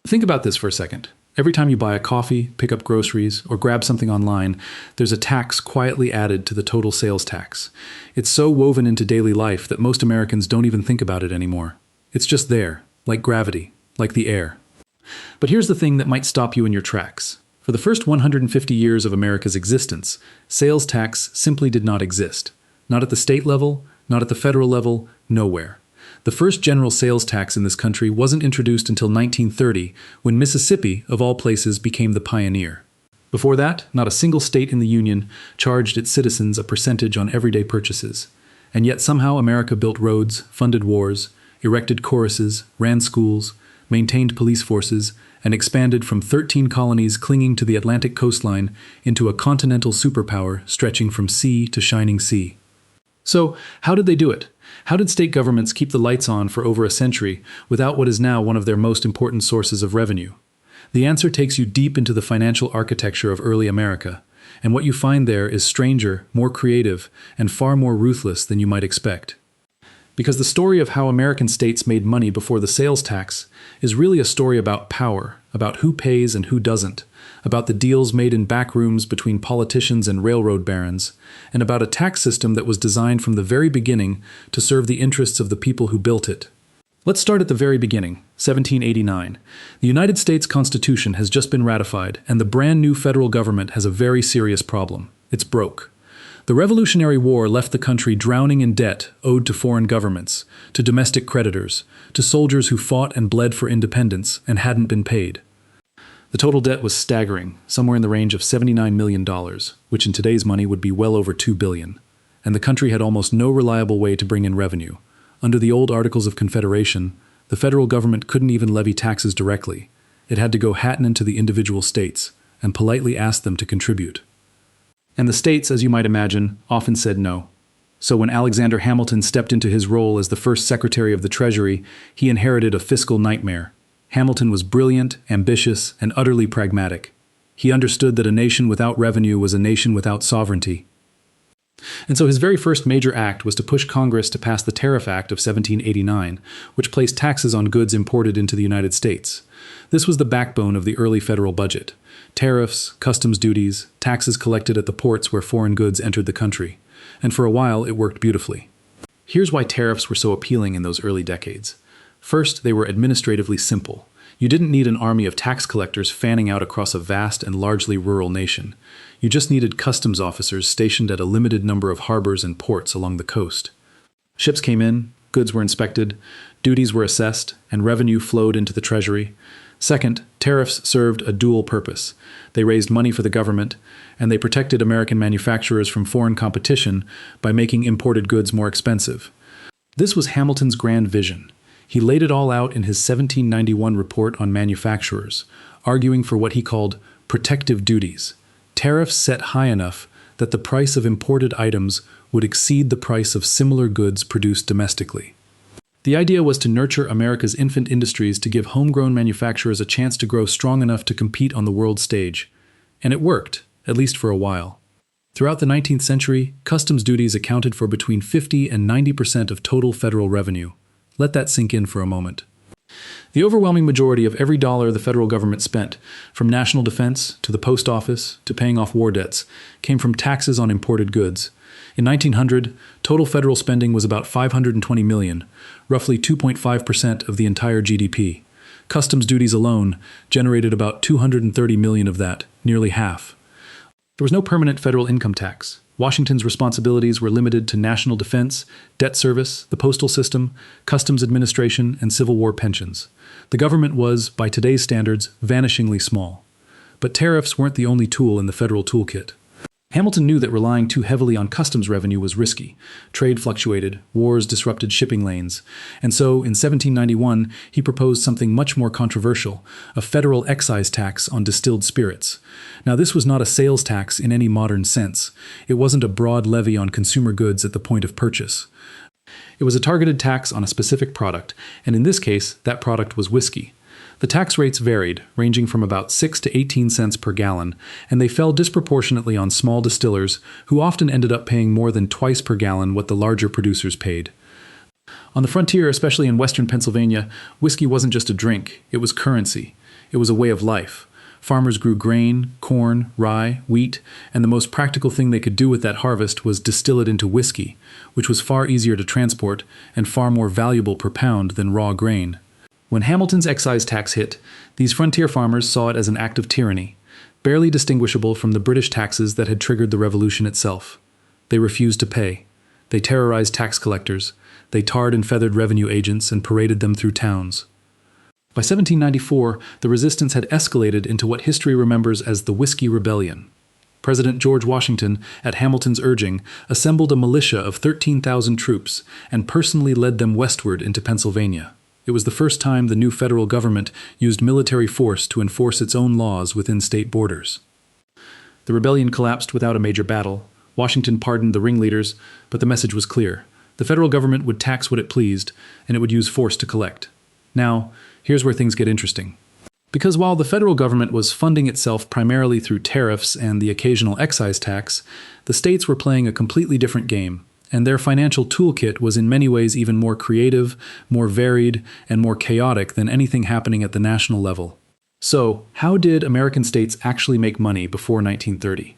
Think about this for a second. Every time you buy a coffee, pick up groceries, or grab something online, there's a tax quietly added to the total sales tax. It's so woven into daily life that most Americans don't even think about it anymore. It's just there, like gravity, like the air. But here's the thing that might stop you in your tracks. For the first 150 years of America's existence, sales tax simply did not exist. Not at the state level, not at the federal level, nowhere. The first general sales tax in this country wasn't introduced until 1930, when Mississippi, of all places, became the pioneer. Before that, not a single state in the Union charged its citizens a percentage on everyday purchases. And yet somehow America built roads, funded wars, erected choruses, ran schools, maintained police forces, and expanded from 13 colonies clinging to the Atlantic coastline into a continental superpower stretching from sea to shining sea. So, how did they do it? How did state governments keep the lights on for over a century without what is now one of their most important sources of revenue? The answer takes you deep into the financial architecture of early America, and what you find there is stranger, more creative, and far more ruthless than you might expect. Because the story of how American states made money before the sales tax is really a story about power, about who pays and who doesn't, about the deals made in back rooms between politicians and railroad barons, and about a tax system that was designed from the very beginning to serve the interests of the people who built it. Let's start at the very beginning, 1789. The United States Constitution has just been ratified, and the brand new federal government has a very serious problem. It's broke. The Revolutionary War left the country drowning in debt owed to foreign governments, to domestic creditors, to soldiers who fought and bled for independence and hadn't been paid. The total debt was staggering, somewhere in the range of $79 million, which in today's money would be well over $2 billion. And the country had almost no reliable way to bring in revenue. Under the old Articles of Confederation, the federal government couldn't even levy taxes directly. It had to go hatting into the individual states and politely ask them to contribute. And the states, as you might imagine, often said no. So when Alexander Hamilton stepped into his role as the first Secretary of the Treasury, he inherited a fiscal nightmare. Hamilton was brilliant, ambitious, and utterly pragmatic. He understood that a nation without revenue was a nation without sovereignty. And so his very first major act was to push Congress to pass the Tariff Act of 1789, which placed taxes on goods imported into the United States. This was the backbone of the early federal budget. Tariffs, customs duties, taxes collected at the ports where foreign goods entered the country. And for a while, it worked beautifully. Here's why tariffs were so appealing in those early decades. First, they were administratively simple. You didn't need an army of tax collectors fanning out across a vast and largely rural nation. You just needed customs officers stationed at a limited number of harbors and ports along the coast. Ships came in, goods were inspected, duties were assessed, and revenue flowed into the treasury. Second, tariffs served a dual purpose. They raised money for the government, and they protected American manufacturers from foreign competition by making imported goods more expensive. This was Hamilton's grand vision. He laid it all out in his 1791 report on manufacturers, arguing for what he called protective duties, tariffs set high enough that the price of imported items would exceed the price of similar goods produced domestically. The idea was to nurture America's infant industries to give homegrown manufacturers a chance to grow strong enough to compete on the world stage. And it worked, at least for a while. Throughout the 19th century, customs duties accounted for between 50 and 90% of total federal revenue. Let that sink in for a moment. The overwhelming majority of every dollar the federal government spent, from national defense to the post office to paying off war debts, came from taxes on imported goods. In 1900, total federal spending was about $520 million, roughly 2.5% of the entire GDP. Customs duties alone generated about $230 million of that, nearly half. There was no permanent federal income tax. Washington's responsibilities were limited to national defense, debt service, the postal system, customs administration, and Civil War pensions. The government was, by today's standards, vanishingly small. But tariffs weren't the only tool in the federal toolkit. Hamilton knew that relying too heavily on customs revenue was risky. Trade fluctuated, wars disrupted shipping lanes, and so in 1791 he proposed something much more controversial, a federal excise tax on distilled spirits. Now this was not a sales tax in any modern sense. It wasn't a broad levy on consumer goods at the point of purchase. It was a targeted tax on a specific product, and in this case, that product was whiskey. The tax rates varied, ranging from about 6 to 18 cents per gallon, and they fell disproportionately on small distillers, who often ended up paying more than twice per gallon what the larger producers paid. On the frontier, especially in western Pennsylvania, whiskey wasn't just a drink, it was currency. It was a way of life. Farmers grew grain, corn, rye, wheat, and the most practical thing they could do with that harvest was distill it into whiskey, which was far easier to transport and far more valuable per pound than raw grain. When Hamilton's excise tax hit, these frontier farmers saw it as an act of tyranny, barely distinguishable from the British taxes that had triggered the Revolution itself. They refused to pay. They terrorized tax collectors. They tarred and feathered revenue agents and paraded them through towns. By 1794, the resistance had escalated into what history remembers as the Whiskey Rebellion. President George Washington, at Hamilton's urging, assembled a militia of 13,000 troops and personally led them westward into Pennsylvania. It was the first time the new federal government used military force to enforce its own laws within state borders. The rebellion collapsed without a major battle. Washington pardoned the ringleaders, but the message was clear. The federal government would tax what it pleased, and it would use force to collect. Now, here's where things get interesting. Because while the federal government was funding itself primarily through tariffs and the occasional excise tax, the states were playing a completely different game, and their financial toolkit was in many ways even more creative, more varied, and more chaotic than anything happening at the national level. So, how did American states actually make money before 1930?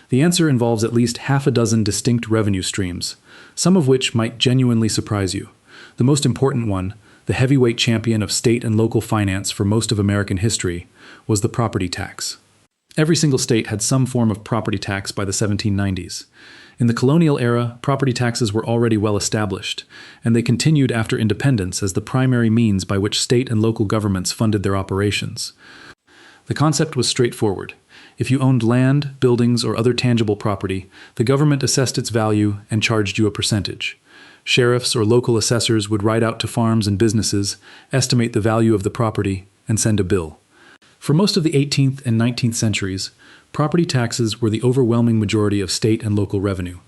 The answer involves at least half a dozen distinct revenue streams, some of which might genuinely surprise you. The most important one, the heavyweight champion of state and local finance for most of American history, was the property tax. Every single state had some form of property tax by the 1790s. In the colonial era, property taxes were already well established, and they continued after independence as the primary means by which state and local governments funded their operations. The concept was straightforward. If you owned land, buildings, or other tangible property, the government assessed its value and charged you a percentage. Sheriffs or local assessors would ride out to farms and businesses, estimate the value of the property, and send a bill. For most of the 18th and 19th centuries, property taxes were the overwhelming majority of state and local revenue.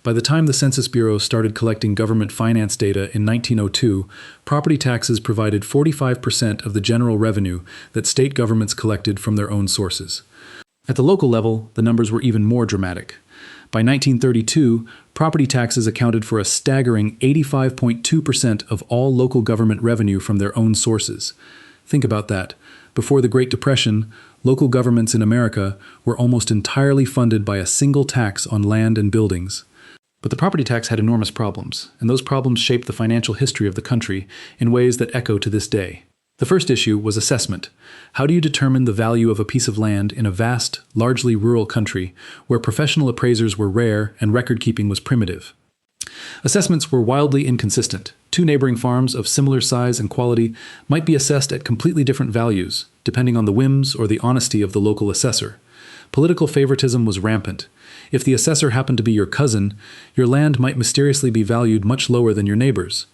By the time the Census Bureau started collecting government finance data in 1902, property taxes provided 45% of the general revenue that state governments collected from their own sources. At the local level, the numbers were even more dramatic. By 1932, property taxes accounted for a staggering 85.2% of all local government revenue from their own sources. Think about that. Before the Great Depression, local governments in America were almost entirely funded by a single tax on land and buildings. But the property tax had enormous problems, and those problems shaped the financial history of the country in ways that echo to this day. The first issue was assessment. How do you determine the value of a piece of land in a vast, largely rural country where professional appraisers were rare and record-keeping was primitive? Assessments were wildly inconsistent. Two neighboring farms of similar size and quality might be assessed at completely different values, depending on the whims or the honesty of the local assessor. Political favoritism was rampant. If the assessor happened to be your cousin, your land might mysteriously be valued much lower than your neighbor's.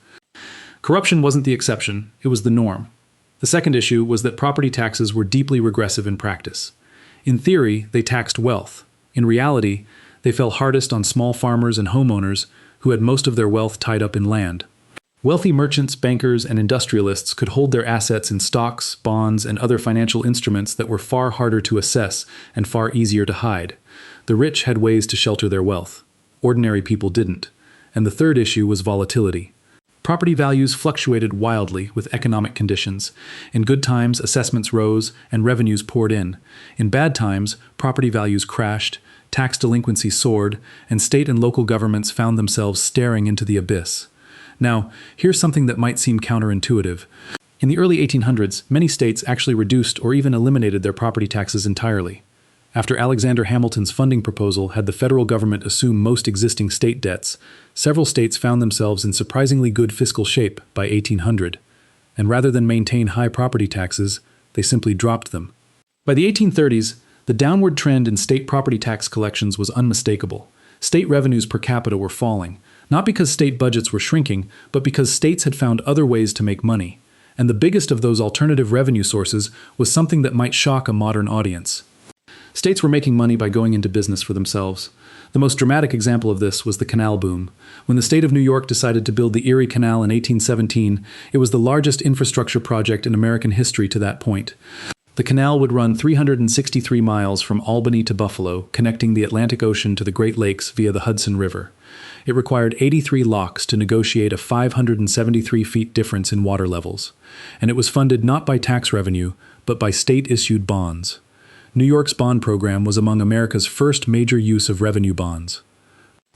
Corruption wasn't the exception, it was the norm. The second issue was that property taxes were deeply regressive in practice. In theory, they taxed wealth. In reality, they fell hardest on small farmers and homeowners who had most of their wealth tied up in land. Wealthy merchants, bankers, and industrialists could hold their assets in stocks, bonds, and other financial instruments that were far harder to assess and far easier to hide. The rich had ways to shelter their wealth. Ordinary people didn't. And the third issue was volatility. Property values fluctuated wildly with economic conditions. In good times, assessments rose and revenues poured in. In bad times, property values crashed, tax delinquency soared, and state and local governments found themselves staring into the abyss. Now, here's something that might seem counterintuitive. In the early 1800s, many states actually reduced or even eliminated their property taxes entirely. After Alexander Hamilton's funding proposal had the federal government assume most existing state debts, several states found themselves in surprisingly good fiscal shape by 1800. And rather than maintain high property taxes, they simply dropped them. By the 1830s, the downward trend in state property tax collections was unmistakable. State revenues per capita were falling, not because state budgets were shrinking, but because states had found other ways to make money. And the biggest of those alternative revenue sources was something that might shock a modern audience. States were making money by going into business for themselves. The most dramatic example of this was the Canal boom. When the state of New York decided to build the Erie Canal in 1817, it was the largest infrastructure project in American history to that point. The canal would run 363 miles from Albany to Buffalo, connecting the Atlantic Ocean to the Great Lakes via the Hudson River. It required 83 locks to negotiate a 573 feet difference in water levels, and it was funded not by tax revenue, but by state-issued bonds. New York's bond program was among America's first major use of revenue bonds.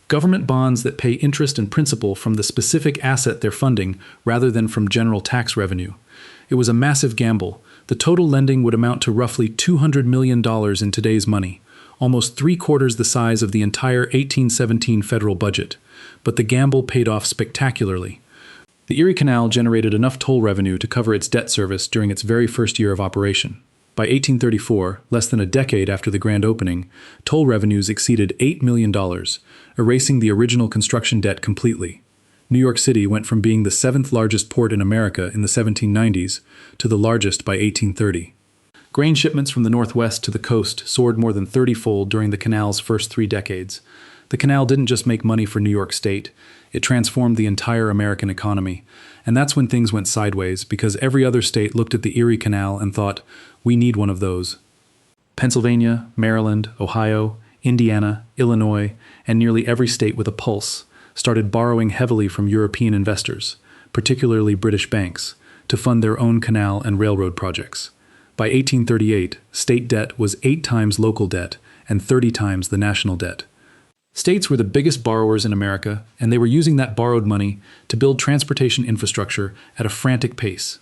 Government bonds that pay interest and principal from the specific asset they're funding rather than from general tax revenue. It was a massive gamble. The total lending would amount to roughly $200 million in today's money, almost three-quarters the size of the entire 1817 federal budget. But the gamble paid off spectacularly. The Erie Canal generated enough toll revenue to cover its debt service during its very first year of operation. By 1834, less than a decade after the grand opening, toll revenues exceeded $8 million, erasing the original construction debt completely. New York City went from being the seventh largest port in America in the 1790s to the largest by 1830. Grain shipments from the Northwest to the coast soared more than 30-fold during the canal's first 3 decades. The canal didn't just make money for New York State, it transformed the entire American economy. And that's when things went sideways, because every other state looked at the Erie Canal and thought, we need one of those. Pennsylvania, Maryland, Ohio, Indiana, Illinois, and nearly every state with a pulse started borrowing heavily from European investors, particularly British banks, to fund their own canal and railroad projects. By 1838, state debt was 8 times local debt and 30 times the national debt. States were the biggest borrowers in America, and they were using that borrowed money to build transportation infrastructure at a frantic pace.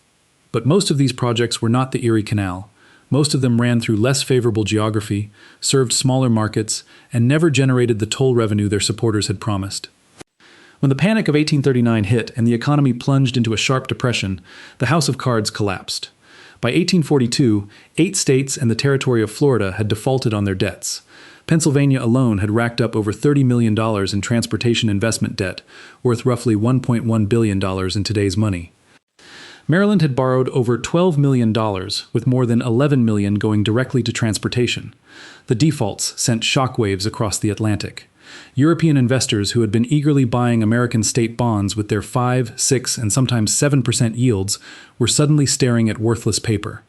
But most of these projects were not the Erie Canal. Most of them ran through less favorable geography, served smaller markets, and never generated the toll revenue their supporters had promised. When the Panic of 1839 hit and the economy plunged into a sharp depression, the House of Cards collapsed. By 1842, 8 states and the territory of Florida had defaulted on their debts. Pennsylvania alone had racked up over $30 million in transportation investment debt, worth roughly $1.1 billion in today's money. Maryland had borrowed over $12 million, with more than $11 million going directly to transportation. The defaults sent shockwaves across the Atlantic. European investors who had been eagerly buying American state bonds with their 5, 6, and sometimes 7% yields were suddenly staring at worthless paper.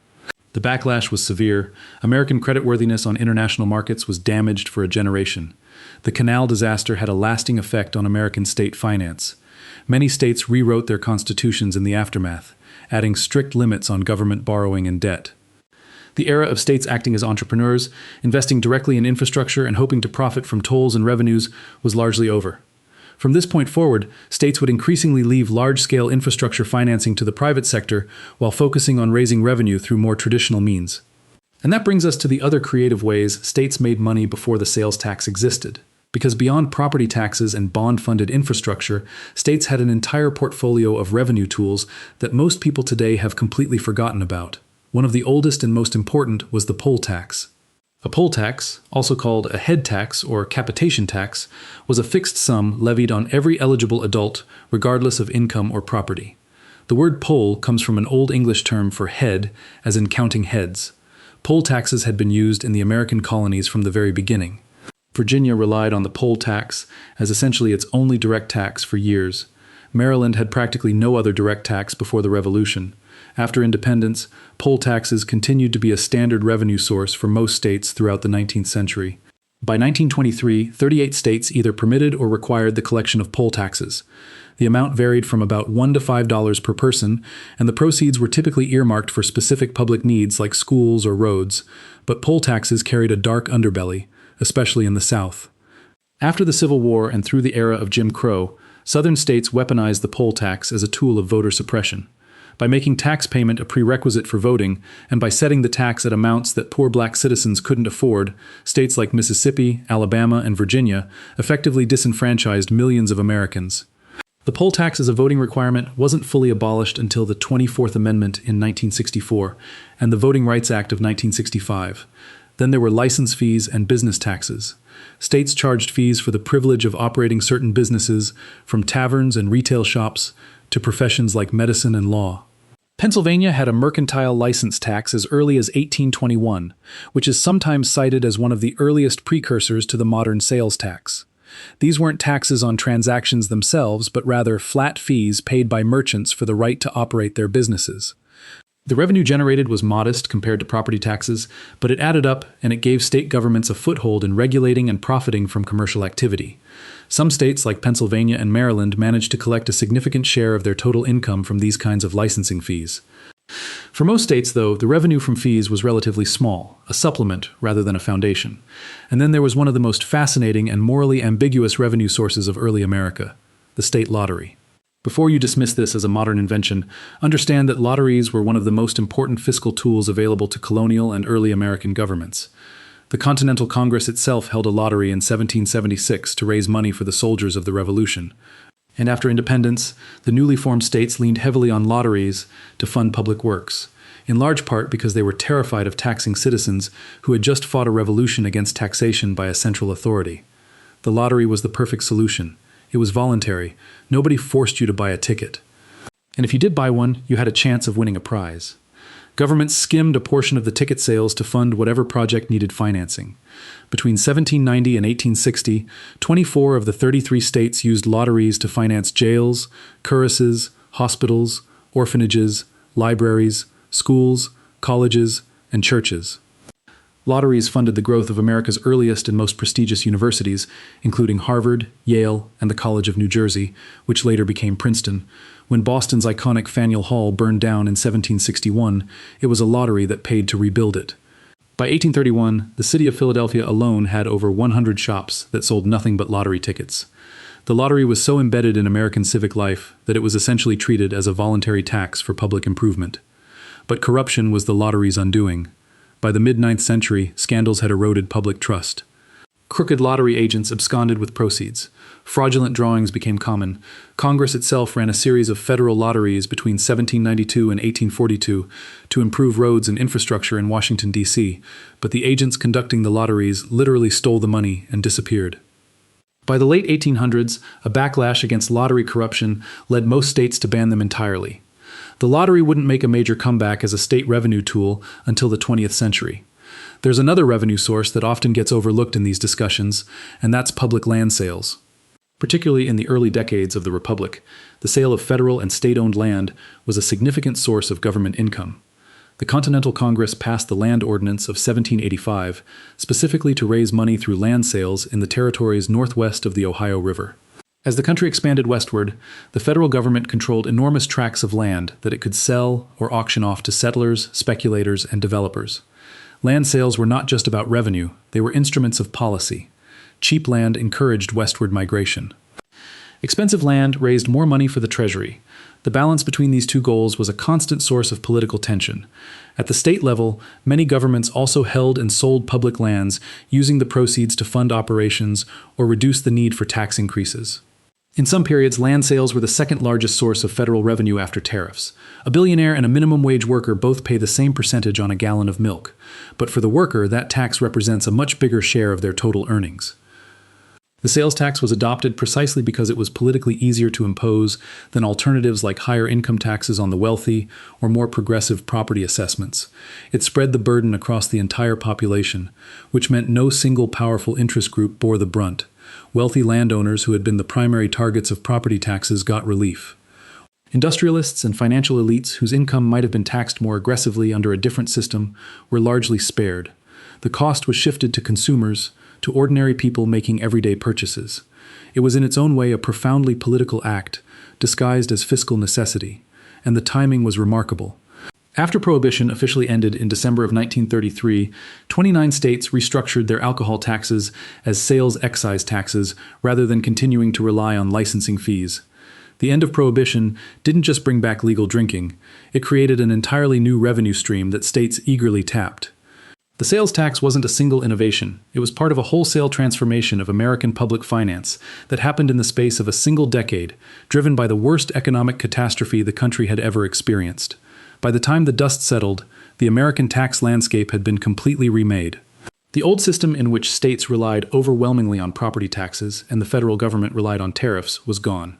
The backlash was severe. American creditworthiness on international markets was damaged for a generation. The canal disaster had a lasting effect on American state finance. Many states rewrote their constitutions in the aftermath, adding strict limits on government borrowing and debt. The era of states acting as entrepreneurs, investing directly in infrastructure and hoping to profit from tolls and revenues was largely over. From this point forward, states would increasingly leave large-scale infrastructure financing to the private sector while focusing on raising revenue through more traditional means. And that brings us to the other creative ways states made money before the sales tax existed. Because beyond property taxes and bond-funded infrastructure, states had an entire portfolio of revenue tools that most people today have completely forgotten about. One of the oldest and most important was the poll tax. A poll tax, also called a head tax or capitation tax, was a fixed sum levied on every eligible adult, regardless of income or property. The word poll comes from an Old English term for head, as in counting heads. Poll taxes had been used in the American colonies from the very beginning. Virginia relied on the poll tax as essentially its only direct tax for years. Maryland had practically no other direct tax before the Revolution. After independence, poll taxes continued to be a standard revenue source for most states throughout the 19th century. By 1923, 38 states either permitted or required the collection of poll taxes. The amount varied from about $1 to $5 per person, and the proceeds were typically earmarked for specific public needs like schools or roads. But poll taxes carried a dark underbelly, especially in the South. After the Civil War and through the era of Jim Crow, Southern states weaponized the poll tax as a tool of voter suppression. By making tax payment a prerequisite for voting, and by setting the tax at amounts that poor black citizens couldn't afford, states like Mississippi, Alabama, and Virginia effectively disenfranchised millions of Americans. The poll tax as a voting requirement wasn't fully abolished until the 24th Amendment in 1964 and the Voting Rights Act of 1965. Then there were license fees and business taxes. States charged fees for the privilege of operating certain businesses, from taverns and retail shops to professions like medicine and law. Pennsylvania had a mercantile license tax as early as 1821, which is sometimes cited as one of the earliest precursors to the modern sales tax. These weren't taxes on transactions themselves, but rather flat fees paid by merchants for the right to operate their businesses. The revenue generated was modest compared to property taxes, but it added up and it gave state governments a foothold in regulating and profiting from commercial activity. Some states, like Pennsylvania and Maryland, managed to collect a significant share of their total income from these kinds of licensing fees. For most states, though, the revenue from fees was relatively small, a supplement rather than a foundation. And then there was one of the most fascinating and morally ambiguous revenue sources of early America, the state lottery. Before you dismiss this as a modern invention, understand that lotteries were one of the most important fiscal tools available to colonial and early American governments. The Continental Congress itself held a lottery in 1776 to raise money for the soldiers of the Revolution. And after independence, the newly formed states leaned heavily on lotteries to fund public works, in large part because they were terrified of taxing citizens who had just fought a revolution against taxation by a central authority. The lottery was the perfect solution. It was voluntary. Nobody forced you to buy a ticket. And if you did buy one, you had a chance of winning a prize. Governments skimmed a portion of the ticket sales to fund whatever project needed financing. Between 1790 and 1860, 24 of the 33 states used lotteries to finance jails, cuirasses, hospitals, orphanages, libraries, schools, colleges, and churches. Lotteries funded the growth of America's earliest and most prestigious universities, including Harvard, Yale, and the College of New Jersey, which later became Princeton. When Boston's iconic Faneuil Hall burned down in 1761, it was a lottery that paid to rebuild it. By 1831, the city of Philadelphia alone had over 100 shops that sold nothing but lottery tickets. The lottery was so embedded in American civic life that it was essentially treated as a voluntary tax for public improvement. But corruption was the lottery's undoing. By the mid-9th century, scandals had eroded public trust. Crooked lottery agents absconded with proceeds. Fraudulent drawings became common. Congress itself ran a series of federal lotteries between 1792 and 1842 to improve roads and infrastructure in Washington, D.C., but the agents conducting the lotteries literally stole the money and disappeared. By the late 1800s, a backlash against lottery corruption led most states to ban them entirely. The lottery wouldn't make a major comeback as a state revenue tool until the 20th century. There's another revenue source that often gets overlooked in these discussions, and that's public land sales. Particularly in the early decades of the Republic, the sale of federal and state-owned land was a significant source of government income. The Continental Congress passed the Land Ordinance of 1785, specifically to raise money through land sales in the territories northwest of the Ohio River. As the country expanded westward, the federal government controlled enormous tracts of land that it could sell or auction off to settlers, speculators, and developers. Land sales were not just about revenue, they were instruments of policy. Cheap land encouraged westward migration. Expensive land raised more money for the Treasury. The balance between these two goals was a constant source of political tension. At the state level, many governments also held and sold public lands, using the proceeds to fund operations or reduce the need for tax increases. In some periods, land sales were the second largest source of federal revenue after tariffs. A billionaire and a minimum wage worker both pay the same percentage on a gallon of milk. But for the worker, that tax represents a much bigger share of their total earnings. The sales tax was adopted precisely because it was politically easier to impose than alternatives like higher income taxes on the wealthy or more progressive property assessments. It spread the burden across the entire population, which meant no single powerful interest group bore the brunt. Wealthy landowners who had been the primary targets of property taxes got relief. Industrialists and financial elites whose income might have been taxed more aggressively under a different system were largely spared. The cost was shifted to consumers, to ordinary people making everyday purchases. It was in its own way a profoundly political act, disguised as fiscal necessity, and the timing was remarkable. After Prohibition officially ended in December of 1933, 29 states restructured their alcohol taxes as sales excise taxes rather than continuing to rely on licensing fees. The end of Prohibition didn't just bring back legal drinking, it created an entirely new revenue stream that states eagerly tapped. The sales tax wasn't a single innovation. It was part of a wholesale transformation of American public finance that happened in the space of a single decade, driven by the worst economic catastrophe the country had ever experienced. By the time the dust settled, the American tax landscape had been completely remade. The old system in which states relied overwhelmingly on property taxes and the federal government relied on tariffs was gone.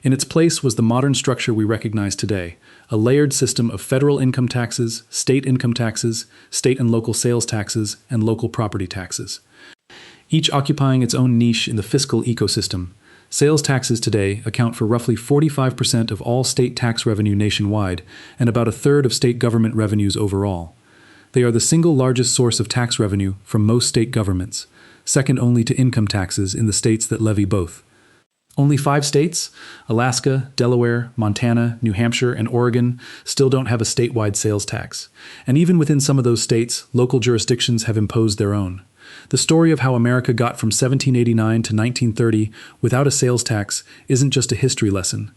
In its place was the modern structure we recognize today, a layered system of federal income taxes, state and local sales taxes, and local property taxes. Each occupying its own niche in the fiscal ecosystem. Sales taxes today account for roughly 45% of all state tax revenue nationwide and about a third of state government revenues overall. They are the single largest source of tax revenue from most state governments, second only to income taxes in the states that levy both. Only 5 states, Alaska, Delaware, Montana, New Hampshire, and Oregon, still don't have a statewide sales tax. And even within some of those states, local jurisdictions have imposed their own. The story of how America got from 1789 to 1930 without a sales tax isn't just a history lesson.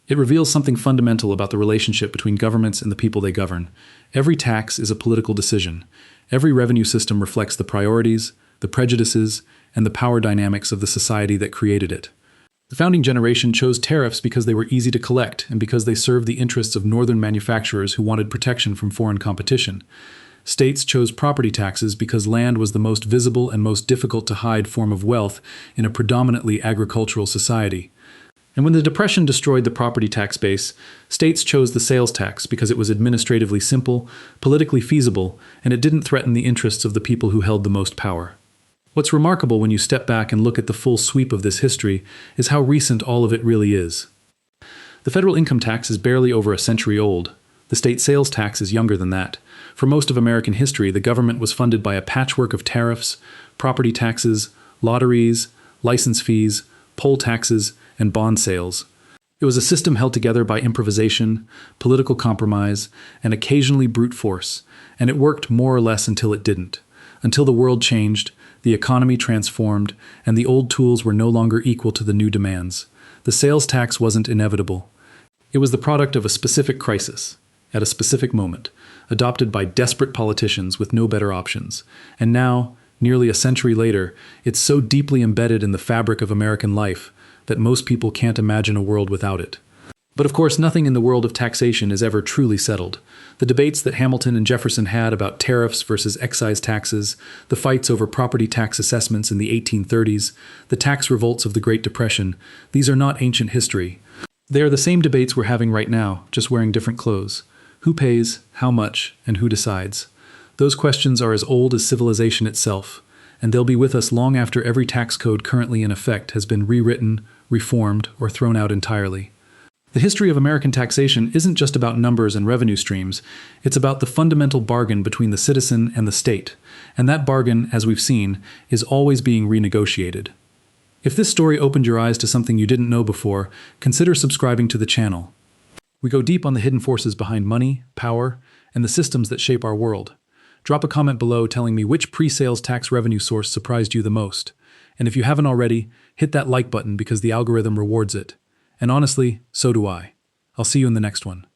It reveals something fundamental about the relationship between governments and the people they govern. Every tax is a political decision. Every revenue system reflects the priorities, the prejudices, and the power dynamics of the society that created it. The founding generation chose tariffs because they were easy to collect and because they served the interests of northern manufacturers who wanted protection from foreign competition. States chose property taxes because land was the most visible and most difficult to hide form of wealth in a predominantly agricultural society. And when the Depression destroyed the property tax base, states chose the sales tax because it was administratively simple, politically feasible, and it didn't threaten the interests of the people who held the most power. What's remarkable when you step back and look at the full sweep of this history is how recent all of it really is. The federal income tax is barely over a century old. The state sales tax is younger than that. For most of American history, the government was funded by a patchwork of tariffs, property taxes, lotteries, license fees, poll taxes, and bond sales. It was a system held together by improvisation, political compromise, and occasionally brute force, and it worked more or less until it didn't. Until the world changed, the economy transformed, and the old tools were no longer equal to the new demands. The sales tax wasn't inevitable. It was the product of a specific crisis, at a specific moment, adopted by desperate politicians with no better options. And now, nearly a century later, it's so deeply embedded in the fabric of American life that most people can't imagine a world without it. But of course, nothing in the world of taxation is ever truly settled. The debates that Hamilton and Jefferson had about tariffs versus excise taxes, the fights over property tax assessments in the 1830s, the tax revolts of the Great Depression, these are not ancient history. They are the same debates we're having right now, just wearing different clothes. Who pays, how much, and who decides? Those questions are as old as civilization itself, and they'll be with us long after every tax code currently in effect has been rewritten, reformed, or thrown out entirely. The history of American taxation isn't just about numbers and revenue streams, it's about the fundamental bargain between the citizen and the state, and that bargain, as we've seen, is always being renegotiated. If this story opened your eyes to something you didn't know before, consider subscribing to the channel. We go deep on the hidden forces behind money, power, and the systems that shape our world. Drop a comment below telling me which pre-sales tax revenue source surprised you the most. And if you haven't already, hit that like button because the algorithm rewards it. And honestly, so do I. I'll see you in the next one.